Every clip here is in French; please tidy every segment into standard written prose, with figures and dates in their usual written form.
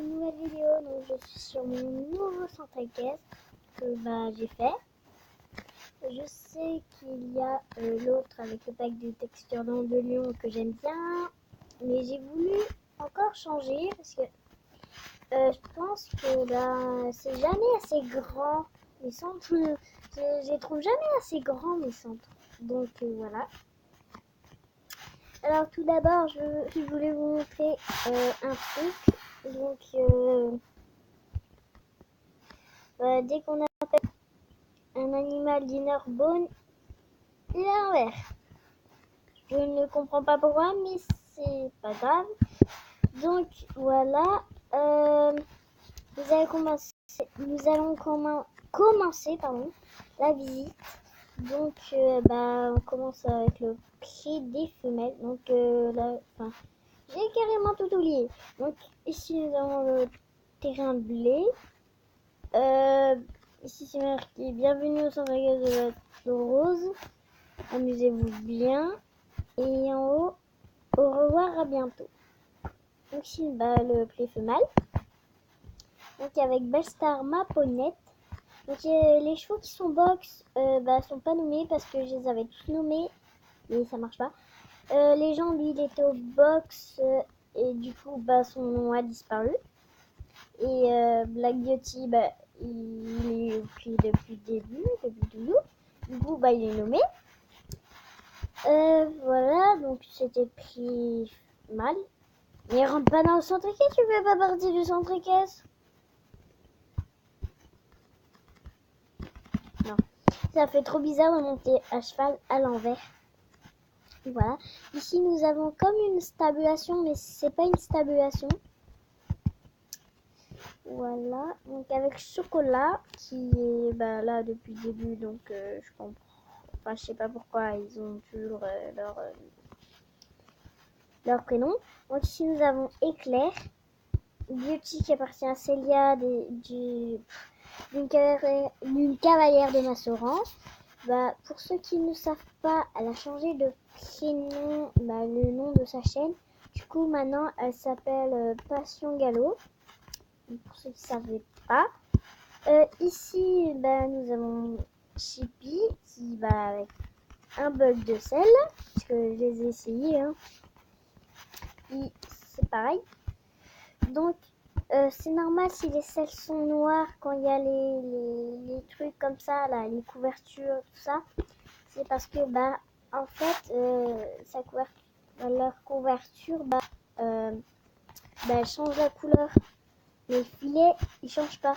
une nouvelle vidéo. Donc je suis sur mon nouveau centre équestre que j'ai fait. Je sais qu'il y a l'autre avec le pack de textures dents de lion que j'aime bien, mais j'ai voulu encore changer parce que je pense que c'est jamais assez grand. Les centres, je les trouve jamais assez grands mes centres. Donc voilà. Alors tout d'abord, je voulais vous montrer un truc. Donc dès qu'on appelle un animal d'innerbone, il est à l'envers. Je ne comprends pas pourquoi, mais c'est pas grave. Donc voilà, nous allons commencer la visite. Donc on commence avec le prix des femelles. Donc là, j'ai carrément tout oublié. Donc ici nous avons le terrain de blé. Ici c'est marqué bienvenue au centre de la rose. Amusez-vous bien. Et en haut, au revoir, à bientôt. Donc ici le prix femelle. Donc avec Bellstar ma ponette. Donc les chevaux qui sont box sont pas nommés parce que je les avais tous nommés, mais ça marche pas. Les gens, lui, il était au box et du coup son nom a disparu. Et Black Beauty, il est pris depuis le début, depuis toujours. Du coup il est nommé. Voilà, donc c'était pris mal. Mais rentre pas dans le centre équestre, tu fais pas partie du centre équestre. Non, ça fait trop bizarre de monter à cheval à l'envers. Voilà. Ici, nous avons comme une stabulation, mais c'est pas une stabulation. Voilà. Donc avec Chocolat, qui est là depuis le début, donc je comprends. Enfin, je sais pas pourquoi ils ont toujours leur prénom. Donc ici, nous avons Éclair. Beauty qui appartient à Célia d'une cavalière de Massoran. Pour ceux qui ne savent pas, elle a changé de prénom, le nom de sa chaîne. Du coup, maintenant, elle s'appelle Passion Galop. Pour ceux qui ne savaient pas. Ici, nous avons Chippy qui va avec un bug de sel. Parce que je les ai essayés. C'est pareil. Donc, c'est normal si les selles sont noires quand il y a les trucs comme ça, là, les couvertures, tout ça. C'est parce que, en fait, leur couverture, elle change la couleur. Mais le filet, il change pas.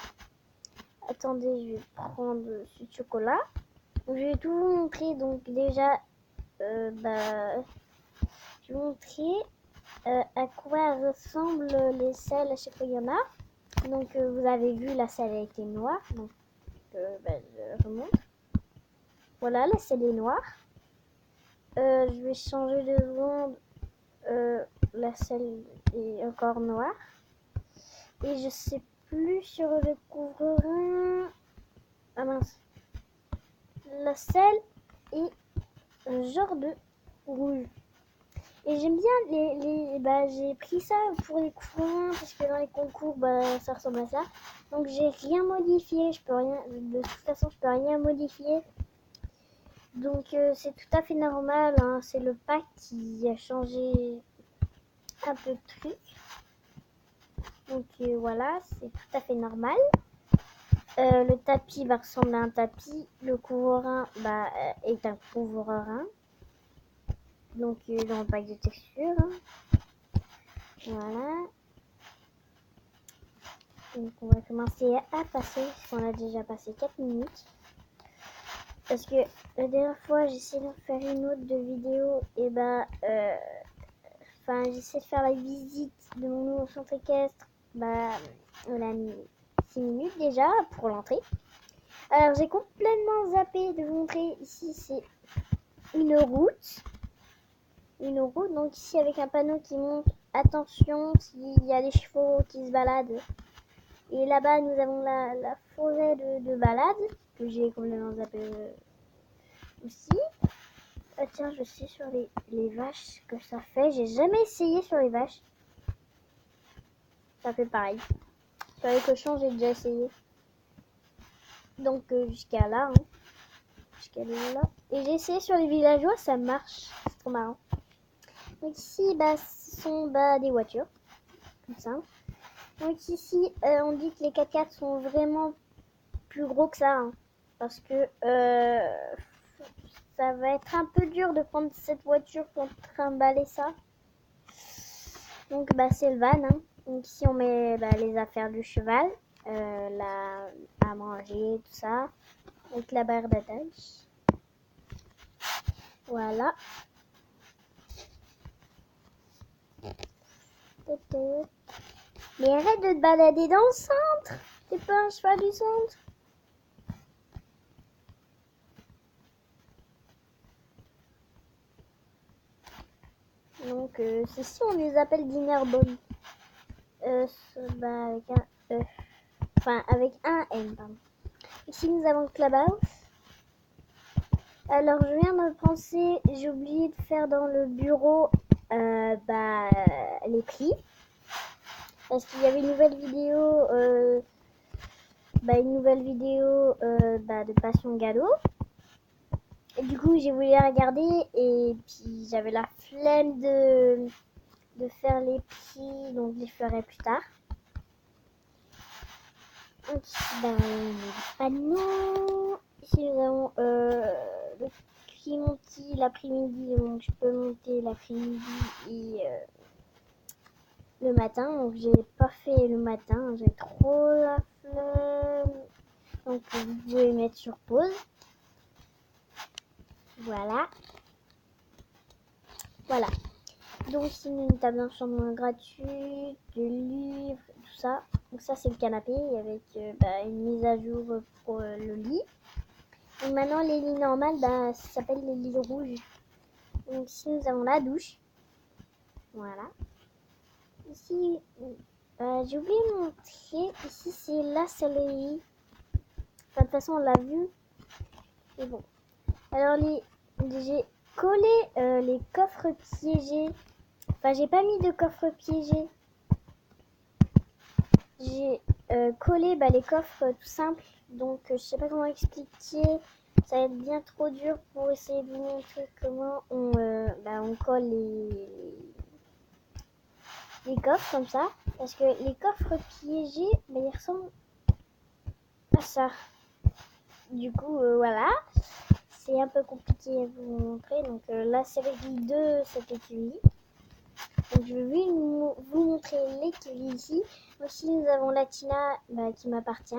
Attendez, je vais prendre ce chocolat. Donc, je vais tout vous montrer. Donc, déjà, je vais vous montrer à quoi ressemblent les selles à chaque fois il y en a. Donc vous avez vu la selle a été noire, donc je remonte. Voilà, la selle est noire. Je vais changer de seconde. La selle est encore noire. Et je sais plus sur le couvre-rein. Ah mince. La selle est un genre de rouge. Et j'aime bien j'ai pris ça pour les courants parce que dans les concours, ça ressemble à ça. Donc j'ai rien modifié, de toute façon, je peux rien modifier. Donc c'est tout à fait normal, hein. C'est le pack qui a changé un peu de truc. Donc voilà, c'est tout à fait normal. Le tapis va ressembler à un tapis. Le couvre-rein est un couvre-rein. Donc dans le pack de texture. Voilà. Donc on va commencer à passer, on a déjà passé 4 minutes. Parce que la dernière fois j'ai essayé de faire une autre vidéo et j'essaie de faire la visite de mon nouveau centre équestre. On a mis 6 minutes déjà pour l'entrée. Alors j'ai complètement zappé de vous montrer, ici c'est une route. Donc ici avec un panneau qui montre attention s'il y a des chevaux qui se baladent. Et là-bas, nous avons la forêt de balade, que j'ai complètement zappé aussi. Tiens, je sais sur les vaches que ça fait. J'ai jamais essayé sur les vaches. ça fait pareil. Sur les cochons, j'ai déjà essayé. Donc jusqu'à là. Hein. Jusqu'à là. Et j'ai essayé sur les villageois, ça marche. C'est trop marrant. Donc ici, bah, ce sont des voitures. Comme ça. Donc ici, on dit que les 4x4 sont vraiment plus gros que ça. Hein, parce que ça va être un peu dur de prendre cette voiture pour trimballer ça. Donc c'est le van. Hein. Donc ici, on met les affaires du cheval. À manger, tout ça. Avec la barre d'attache. Voilà. Mais arrête de te balader dans le centre. T'es pas un cheval du centre. Donc ceci on les appelle Dinnerbone. Avec un E. Enfin avec un N, pardon. Ici nous avons Clubhouse. Alors je viens de penser, j'ai oublié de faire dans le bureau les prix. Parce qu'il y avait une nouvelle vidéo de Passion Galop. Et du coup, j'ai voulu la regarder et puis j'avais la flemme de faire les prix, donc je les ferai plus tard. Donc les panneaux. Ici, nous avons le prix monté l'après-midi, donc je peux monter l'après-midi et le matin. Donc j'ai pas fait le matin, j'ai trop la flemme. Donc vous pouvez mettre sur pause. Voilà. Donc ici une table d'enchaînement gratuite, des livres, tout ça. Donc ça c'est le canapé avec une mise à jour pour le lit. Donc maintenant les lits normales, ça s'appelle les lits rouges. Donc ici nous avons la douche. Voilà. Ici, j'ai oublié de montrer. Ici c'est la sellerie. Enfin, de toute façon on l'a vu. Mais bon. Alors j'ai collé les coffres piégés. Enfin, j'ai pas mis de coffre piégé. J'ai collé les coffres tout simples. Donc, je sais pas comment expliquer. Ça va être bien trop dur pour essayer de vous montrer comment on colle les coffres comme ça. Parce que les coffres piégés, ils ressemblent à ça. Du coup, voilà. C'est un peu compliqué à vous montrer. Donc, là, c'est l'écurie de cette écurie. Donc je vais vous montrer l'écurie ici. Donc ici nous avons Latina qui m'appartient.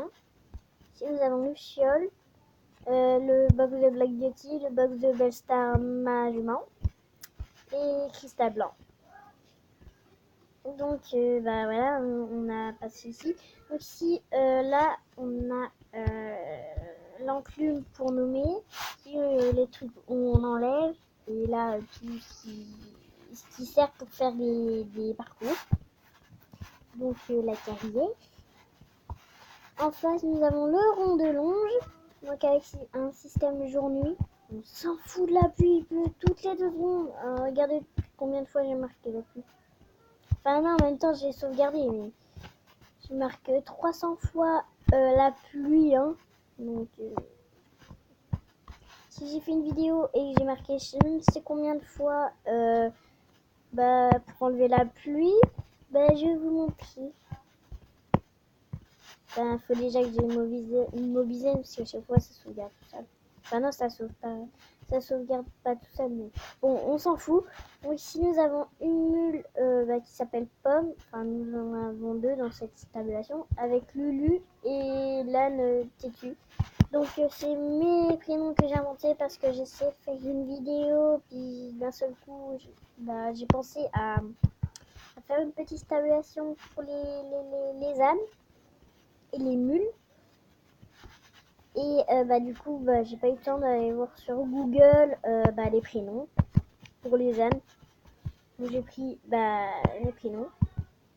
Ici nous avons Luciole, le box de Black Beauty, le box de Bellstar ma jument et Cristal Blanc. Donc voilà, on a passé ici. Donc ici là on a l'enclume pour nommer, ici, les trucs où on enlève et là tout ce qui sert pour faire des parcours. Donc la carrière. En face, nous avons le rond de longe, donc avec un système jour-nuit. On s'en fout de la pluie, il pleut toutes les 2 secondes. Regardez combien de fois j'ai marqué la pluie. Enfin non, en même temps j'ai sauvegardé, mais je marque 300 fois la pluie. Hein. Donc si j'ai fait une vidéo et que j'ai marqué je sais même c'est combien de fois pour enlever la pluie, je vais vous montrer. Faut déjà que j'ai immobilisé parce que chaque fois ça sauvegarde tout seul. Enfin non, ça sauvegarde pas tout seul, mais bon, on s'en fout. Donc ici nous avons une mule qui s'appelle Pomme. Enfin nous en avons 2 dans cette tabulation avec Lulu et l'âne Têtu. Donc c'est mes prénoms que j'ai inventés parce que j'essaie de faire une vidéo puis d'un seul coup j'ai pensé à faire une petite tabulation pour les ânes et les mules. Et du coup, j'ai pas eu le temps d'aller voir sur Google les prénoms pour les ânes. Donc j'ai pris les prénoms.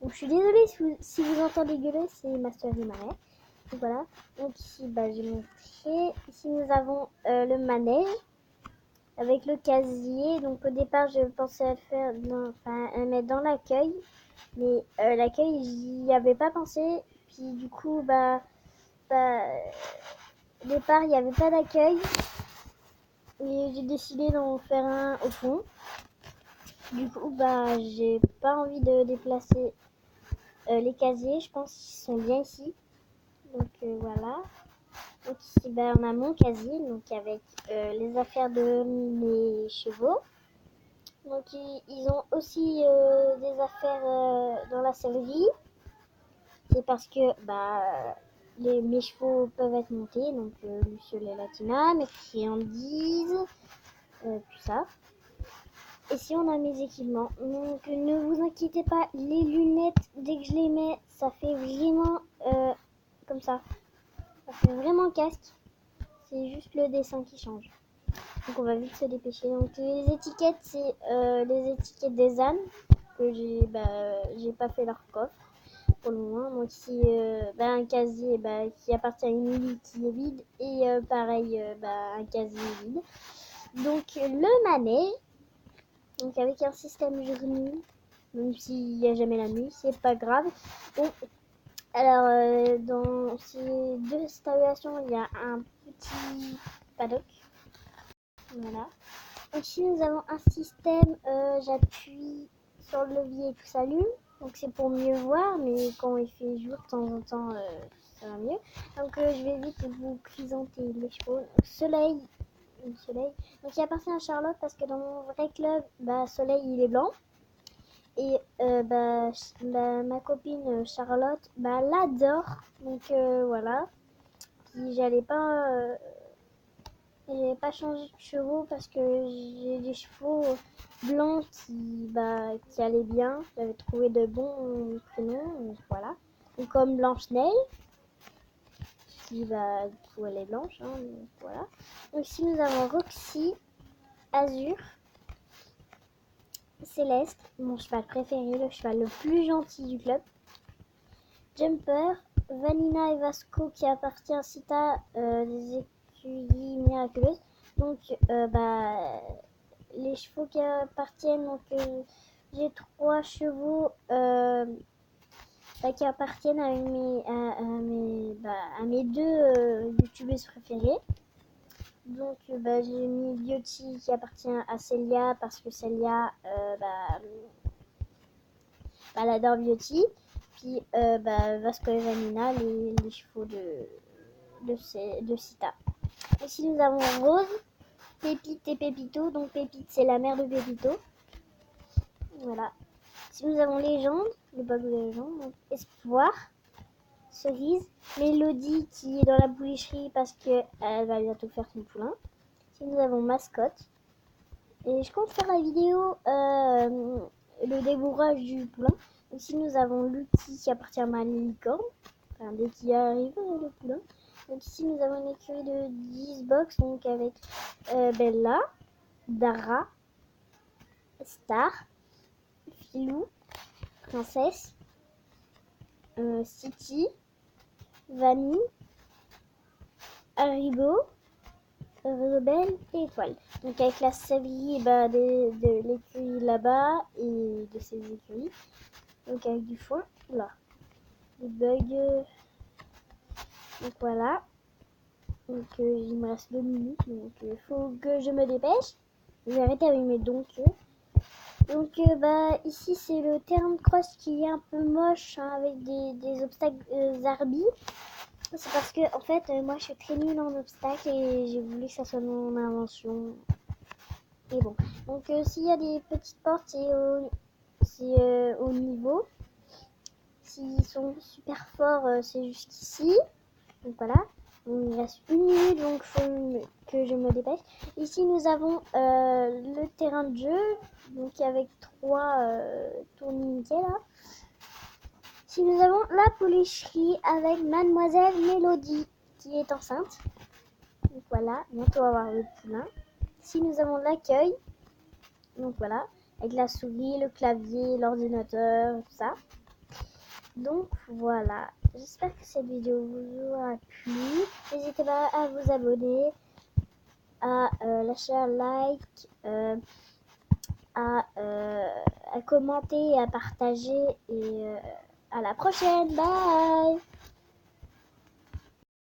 Donc je suis désolée si vous entendez gueuler, c'est ma soeur et ma mère. Donc voilà. Donc ici, j'ai montré. Ici nous avons le manège avec le casier. Donc au départ, je pensais à le mettre dans l'accueil. Mais l'accueil, j'y avais pas pensé. Puis du coup, au départ, il n'y avait pas d'accueil. Et j'ai décidé d'en faire un au fond. Du coup, j'ai pas envie de déplacer les casiers. Je pense qu'ils sont bien ici. Donc voilà. Donc ici, on a mon casier, donc avec les affaires de mes chevaux. Donc ils ont aussi des affaires dans la sellerie. C'est parce que mes chevaux peuvent être montés, donc Luciole et Latina, mes friandises, tout ça. Et si on a mes équipements, donc ne vous inquiétez pas, les lunettes, dès que je les mets, ça fait vraiment comme ça. Ça fait vraiment casque. C'est juste le dessin qui change. Donc on va vite se dépêcher. Donc les étiquettes, c'est les étiquettes des ânes que j'ai pas fait leur coffre pour le moment. Donc ici un casier qui appartient à une île qui est vide et pareil un casier vide. Donc le manège, donc avec un système journée, même s'il n'y a jamais la nuit, c'est pas grave. Donc alors dans ces deux stations, il y a un petit paddock. Voilà. Ici, nous avons un système, j'appuie sur le levier et tout s'allume. Donc c'est pour mieux voir, mais quand il fait jour, de temps en temps, ça va mieux. Donc je vais vite vous présenter les chevaux. Soleil. Donc il appartient à Charlotte parce que dans mon vrai club, Soleil il est blanc. Et ma copine Charlotte, l'adore. Donc voilà. Puis j'allais pas changé de chevaux parce que j'ai des chevaux blancs qui allaient bien. J'avais trouvé de bons prénoms, voilà. Ou comme Blanche-Neige, qui du coup elle est blanche, hein, voilà. Donc ici nous avons Roxy, Azur, Céleste, mon cheval préféré, le cheval le plus gentil du club. Jumper, Vanina et Vasco qui appartient à Sita, des écuries miraculeuses. Donc les chevaux qui appartiennent, donc j'ai 3 chevaux qui appartiennent à mes 2 youtubeuses préférées. Donc j'ai mis Beauty qui appartient à Célia parce que Célia elle adore Beauty. Puis Vasco et Vanina, les chevaux de Sita. Ici nous avons Rose, Pépite et Pépito. Donc Pépite c'est la mère de Pépito. Voilà. Ici nous avons Légende, le bug de Légende. Donc Espoir, Cerise, Mélodie qui est dans la boucherie parce qu'elle va bientôt faire son poulain. Ici nous avons Mascotte. Et je compte faire la vidéo le débourrage du poulain. Ici nous avons Lucky qui appartient à ma licorne. Enfin, dès qu'il arrive le poulain. Donc ici nous avons une écurie de 10 box donc avec Bella, Dara, Star, Filou, Princesse, City, Vanille, Haribo, Rebelle et Étoile. Donc avec la sellerie de l'écurie là-bas et de ces écuries. Donc avec du foin, là. Des bugs. Donc voilà. Donc il me reste 2 minutes. Donc il faut que je me dépêche. Je vais arrêter avec mes donc. Donc ici c'est le terrain de cross qui est un peu moche hein, avec des obstacles zarbi. C'est parce que en fait moi je suis très nulle en obstacles et j'ai voulu que ça soit mon invention. Et bon. Donc s'il y a des petites portes c'est au niveau. S'ils sont super forts c'est jusqu'ici. Donc voilà. Il reste 1 minute donc il faut que je me dépêche. Ici nous avons le terrain de jeu donc avec 3 tourniquets là. Ici nous avons la poulicherie avec Mademoiselle Mélodie qui est enceinte. Donc voilà, bientôt avoir le poulain. Ici nous avons l'accueil. Donc voilà, avec la souris, le clavier, l'ordinateur, tout ça. Donc voilà, j'espère que cette vidéo vous aura plu. N'hésitez pas à vous abonner, à lâcher un like, à commenter, à partager et à la prochaine. Bye!